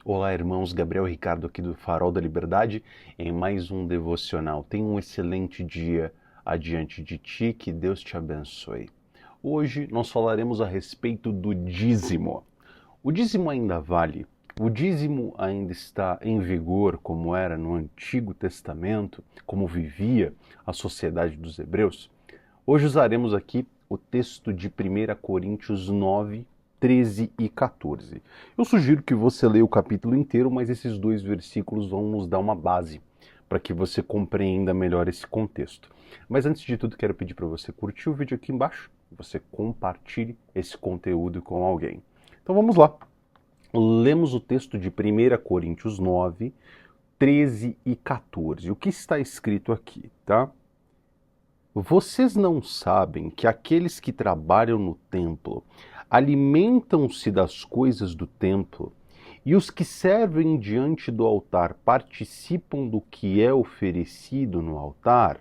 Olá, irmãos. Gabriel Ricardo aqui do Farol da Liberdade em mais um devocional. Tenha um excelente dia adiante de ti, que Deus te abençoe. Hoje nós falaremos a respeito do dízimo. O dízimo ainda vale? O dízimo ainda está em vigor como era no Antigo Testamento, como vivia a sociedade dos hebreus? Hoje usaremos aqui o texto de 1 Coríntios 9, 13 e 14. Eu sugiro que você leia o capítulo inteiro, mas esses dois versículos vão nos dar uma base para que você compreenda melhor esse contexto. Mas antes de tudo, quero pedir para você curtir o vídeo aqui embaixo, você compartilhe esse conteúdo com alguém. Então vamos lá. Lemos o texto de 1 Coríntios 9, 13 e 14. O que está escrito aqui, tá? Vocês não sabem que aqueles que trabalham no templo alimentam-se das coisas do templo, e os que servem diante do altar participam do que é oferecido no altar?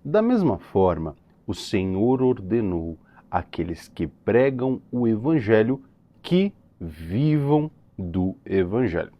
Da mesma forma, o Senhor ordenou àqueles que pregam o Evangelho que vivam do Evangelho.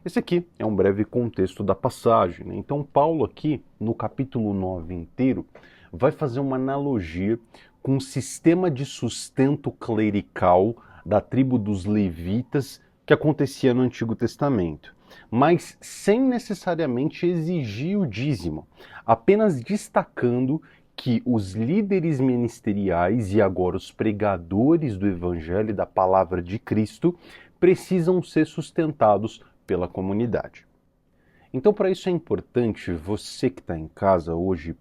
Esse aqui é um breve contexto da passagem, né? Então, Paulo aqui, no capítulo 9 inteiro, vai fazer uma analogia com o sistema de sustento clerical da tribo dos levitas que acontecia no Antigo Testamento, mas sem necessariamente exigir o dízimo, apenas destacando que os líderes ministeriais e agora os pregadores do Evangelho e da Palavra de Cristo precisam ser sustentados pela comunidade. Então, para isso é importante você que está em casa hoje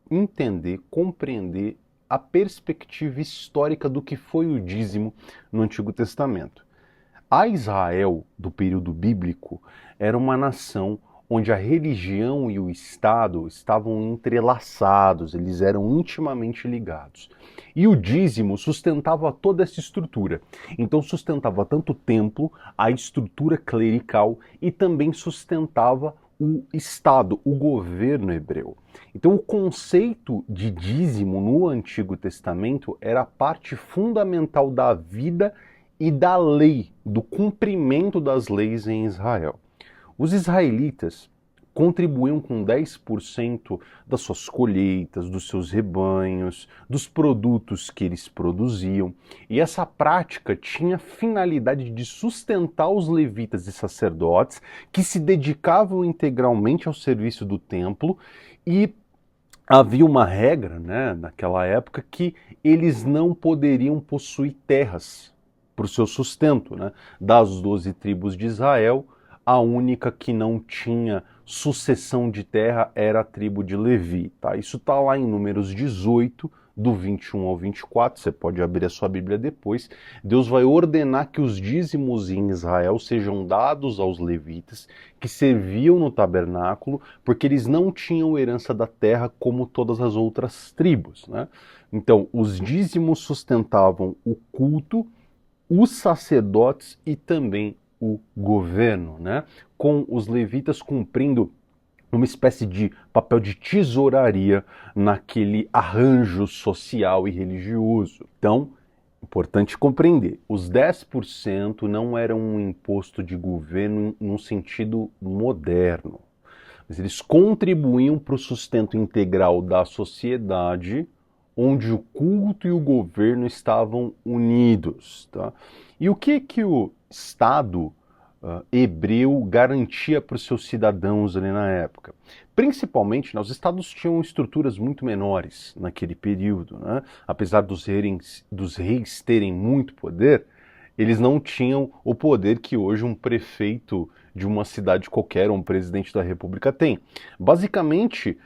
entender, compreender a perspectiva histórica do que foi o dízimo no Antigo Testamento. A Israel, do período bíblico, era uma nação onde a religião e o Estado estavam entrelaçados, eles eram intimamente ligados. E o dízimo sustentava toda essa estrutura. Então sustentava tanto o templo, a estrutura clerical e também sustentava o Estado, o governo hebreu. Então o conceito de dízimo no Antigo Testamento era a parte fundamental da vida e da lei, do cumprimento das leis em Israel. Os israelitas contribuíam com 10% das suas colheitas, dos seus rebanhos, dos produtos que eles produziam. E essa prática tinha a finalidade de sustentar os levitas e sacerdotes que se dedicavam integralmente ao serviço do templo, e havia uma regra, né, naquela época, que eles não poderiam possuir terras para o seu sustento, né? Das 12 tribos de Israel, a única que não tinha sucessão de terra era a tribo de Levi. Tá? Isso está lá em Números 18, do 21 ao 24, você pode abrir a sua Bíblia depois. Deus vai ordenar que os dízimos em Israel sejam dados aos levitas, que serviam no tabernáculo, porque eles não tinham herança da terra como todas as outras tribos, né? Então, os dízimos sustentavam o culto, os sacerdotes e também o governo, né? Com os levitas cumprindo uma espécie de papel de tesouraria naquele arranjo social e religioso. Então, importante compreender, os 10% não eram um imposto de governo num sentido moderno, mas eles contribuíam para o sustento integral da sociedade, onde o culto e o governo estavam unidos. Tá? E o que o Estado hebreu garantia para os seus cidadãos ali na época? Principalmente, os estados tinham estruturas muito menores naquele período, né? Apesar dos reis terem muito poder, eles não tinham o poder que hoje um prefeito de uma cidade qualquer, ou um presidente da república tem. Basicamente,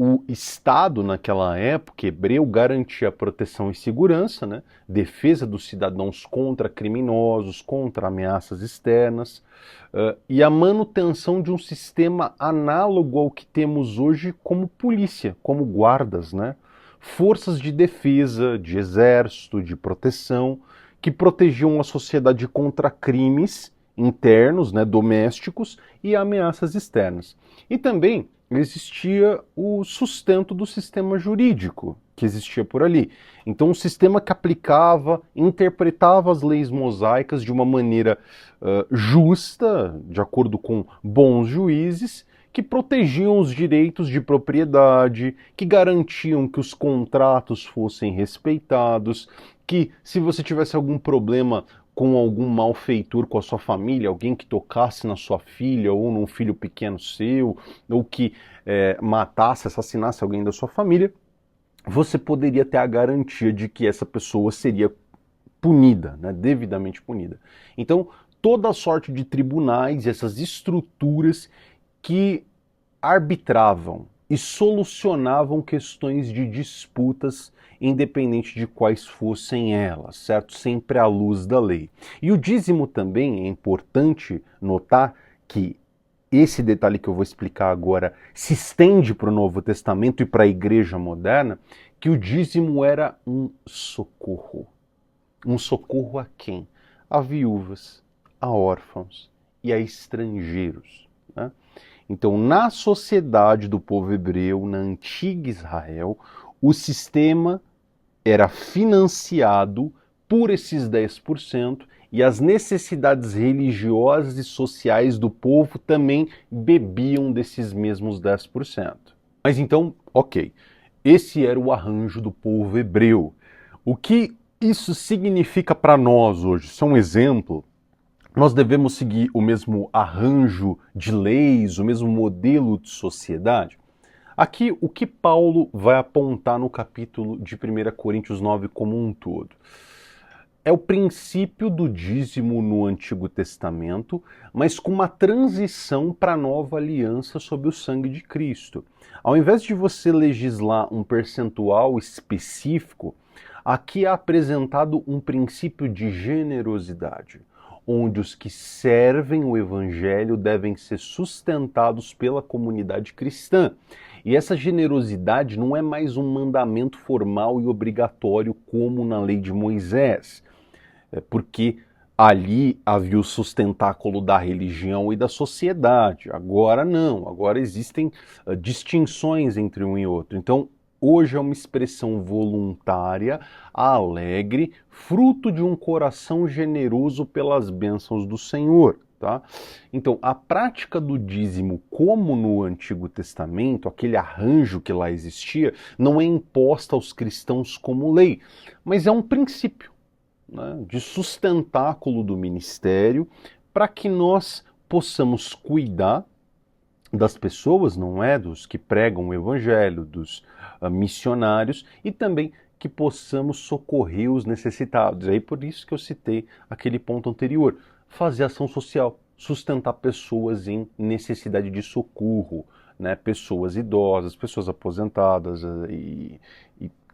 o Estado, naquela época, hebreu, garantia proteção e segurança, né? Defesa dos cidadãos contra criminosos, contra ameaças externas, e a manutenção de um sistema análogo ao que temos hoje como polícia, como guardas, né? Forças de defesa, de exército, de proteção, que protegiam a sociedade contra crimes internos, né, domésticos, e ameaças externas. E também existia o sustento do sistema jurídico que existia por ali. Então, um sistema que aplicava, interpretava as leis mosaicas de uma maneira justa, de acordo com bons juízes, que protegiam os direitos de propriedade, que garantiam que os contratos fossem respeitados, que se você tivesse algum problema com algum malfeitor com a sua família, alguém que tocasse na sua filha ou num filho pequeno seu, ou que matasse, assassinasse alguém da sua família, você poderia ter a garantia de que essa pessoa seria punida, né, devidamente punida. Então, toda sorte de tribunais, essas estruturas que arbitravam e solucionavam questões de disputas, independente de quais fossem elas, certo? Sempre à luz da lei. E o dízimo também é importante notar que esse detalhe que eu vou explicar agora se estende para o Novo Testamento e para a igreja moderna, que o dízimo era um socorro. Um socorro a quem? A viúvas, a órfãos e a estrangeiros, né? Então, na sociedade do povo hebreu, na antiga Israel, o sistema era financiado por esses 10% e as necessidades religiosas e sociais do povo também bebiam desses mesmos 10%. Mas então, ok, esse era o arranjo do povo hebreu. O que isso significa para nós hoje? Isso é um exemplo. Nós devemos seguir o mesmo arranjo de leis, o mesmo modelo de sociedade? Aqui, o que Paulo vai apontar no capítulo de 1 Coríntios 9 como um todo? É o princípio do dízimo no Antigo Testamento, mas com uma transição para a nova aliança sob o sangue de Cristo. Ao invés de você legislar um percentual específico, aqui é apresentado um princípio de generosidade, onde os que servem o Evangelho devem ser sustentados pela comunidade cristã. E essa generosidade não é mais um mandamento formal e obrigatório como na lei de Moisés, porque ali havia o sustentáculo da religião e da sociedade. Agora não, agora existem distinções entre um e outro. Então, hoje é uma expressão voluntária, alegre, fruto de um coração generoso pelas bênçãos do Senhor. Tá? Então, a prática do dízimo, como no Antigo Testamento, aquele arranjo que lá existia, não é imposta aos cristãos como lei, mas é um princípio, né, de sustentáculo do ministério para que nós possamos cuidar das pessoas, não é? Dos que pregam o evangelho, dos missionários, e também que possamos socorrer os necessitados. É aí por isso que eu citei aquele ponto anterior. Fazer ação social, sustentar pessoas em necessidade de socorro, né? Pessoas idosas, pessoas aposentadas e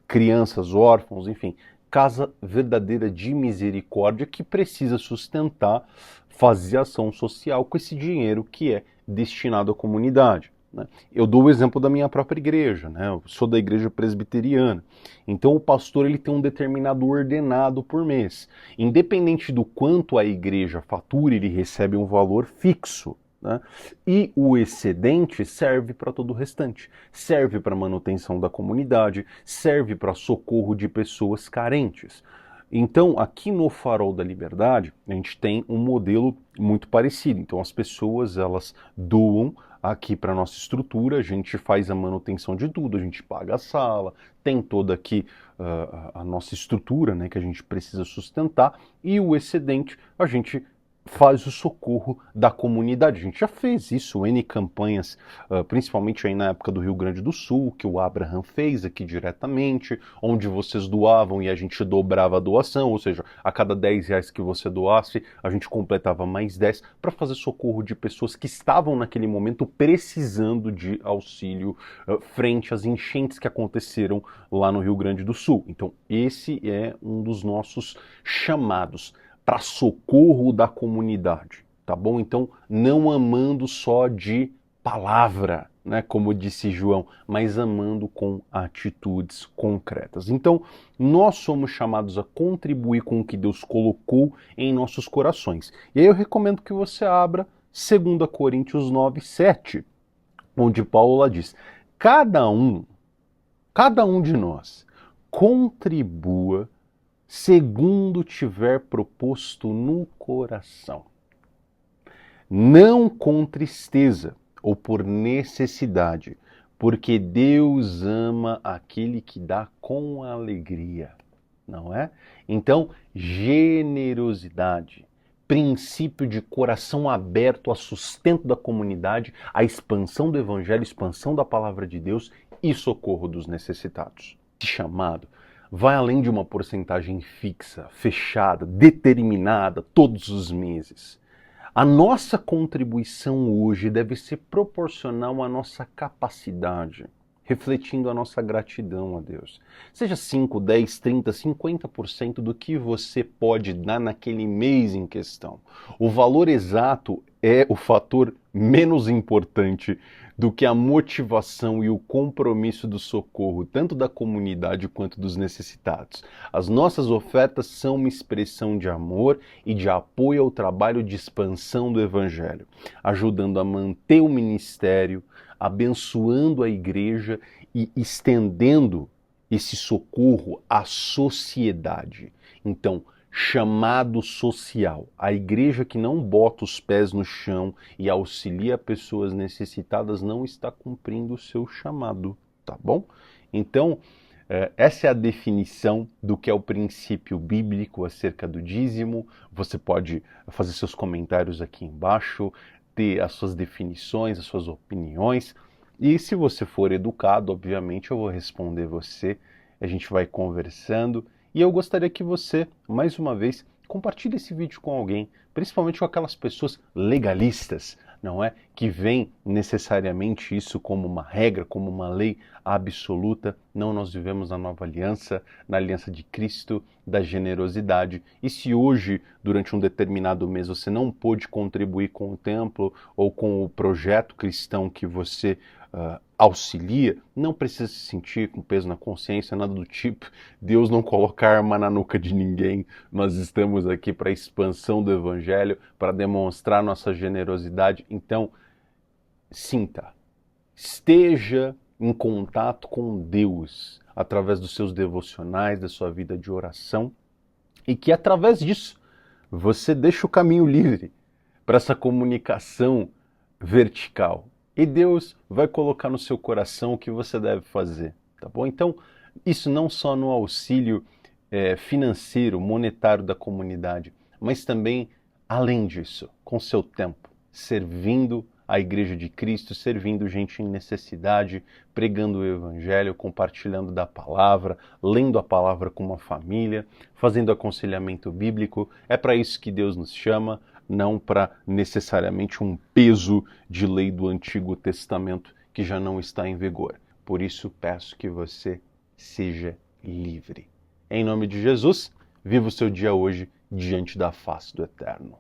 crianças, órfãos, enfim. Casa verdadeira de misericórdia que precisa sustentar, fazer ação social com esse dinheiro que é destinado à comunidade, né? Eu dou o exemplo da minha própria igreja, né? Eu sou da igreja presbiteriana. Então o pastor ele tem um determinado ordenado por mês. Independente do quanto a igreja fatura, ele recebe um valor fixo, né? E o excedente serve para todo o restante. Serve para manutenção da comunidade, serve para socorro de pessoas carentes. Então, aqui no Farol da Liberdade, a gente tem um modelo muito parecido. Então, as pessoas, elas doam aqui para a nossa estrutura, a gente faz a manutenção de tudo, a gente paga a sala, tem toda aqui a nossa estrutura, né, que a gente precisa sustentar, e o excedente a gente faz o socorro da comunidade. A gente já fez isso, N campanhas, principalmente aí na época do Rio Grande do Sul, que o Abraham fez aqui diretamente, onde vocês doavam e a gente dobrava a doação, ou seja, a cada R$10 que você doasse, a gente completava mais 10 para fazer socorro de pessoas que estavam naquele momento precisando de auxílio frente às enchentes que aconteceram lá no Rio Grande do Sul. Então, esse é um dos nossos chamados para socorro da comunidade, tá bom? Então, não amando só de palavra, né, como disse João, mas amando com atitudes concretas. Então, nós somos chamados a contribuir com o que Deus colocou em nossos corações. E aí eu recomendo que você abra 2 Coríntios 9, 7. onde Paulo lá diz: cada um de nós contribua segundo tiver proposto no coração, não com tristeza ou por necessidade, porque Deus ama aquele que dá com alegria, não é? Então, generosidade, princípio de coração aberto a sustento da comunidade, a expansão do evangelho, expansão da palavra de Deus e socorro dos necessitados. Esse chamado vai além de uma porcentagem fixa, fechada, determinada todos os meses. A nossa contribuição hoje deve ser proporcional à nossa capacidade, refletindo a nossa gratidão a Deus. Seja 5, 10, 30, 50% do que você pode dar naquele mês em questão. O valor exato é o fator menos importante do que a motivação e o compromisso do socorro, tanto da comunidade quanto dos necessitados. As nossas ofertas são uma expressão de amor e de apoio ao trabalho de expansão do Evangelho, ajudando a manter o ministério, abençoando a igreja e estendendo esse socorro à sociedade. Então, chamado social. A igreja que não bota os pés no chão e auxilia pessoas necessitadas não está cumprindo o seu chamado, tá bom? Então, essa é a definição do que é o princípio bíblico acerca do dízimo. Você pode fazer seus comentários aqui embaixo, ter as suas definições, as suas opiniões. E se você for educado, obviamente eu vou responder você, a gente vai conversando. E eu gostaria que você, mais uma vez, compartilhe esse vídeo com alguém, principalmente com aquelas pessoas legalistas, não é? Que veem necessariamente isso como uma regra, como uma lei absoluta. Não, nós vivemos na nova aliança, na aliança de Cristo, da generosidade. E se hoje, durante um determinado mês, você não pôde contribuir com o templo ou com o projeto cristão que você auxilia, não precisa se sentir com peso na consciência, nada do tipo. Deus não coloca arma na nuca de ninguém. Nós estamos aqui para a expansão do evangelho, para demonstrar nossa generosidade. Então, sinta, esteja em contato com Deus através dos seus devocionais, da sua vida de oração, e que através disso você deixe o caminho livre para essa comunicação vertical. E Deus vai colocar no seu coração o que você deve fazer, tá bom? Então, isso não só no auxílio financeiro, monetário da comunidade, mas também, além disso, com seu tempo, servindo a Igreja de Cristo, servindo gente em necessidade, pregando o Evangelho, compartilhando da palavra, lendo a palavra com uma família, fazendo aconselhamento bíblico. É para isso que Deus nos chama, não para necessariamente um peso de lei do Antigo Testamento que já não está em vigor. Por isso peço que você seja livre. Em nome de Jesus, viva o seu dia hoje diante da face do Eterno.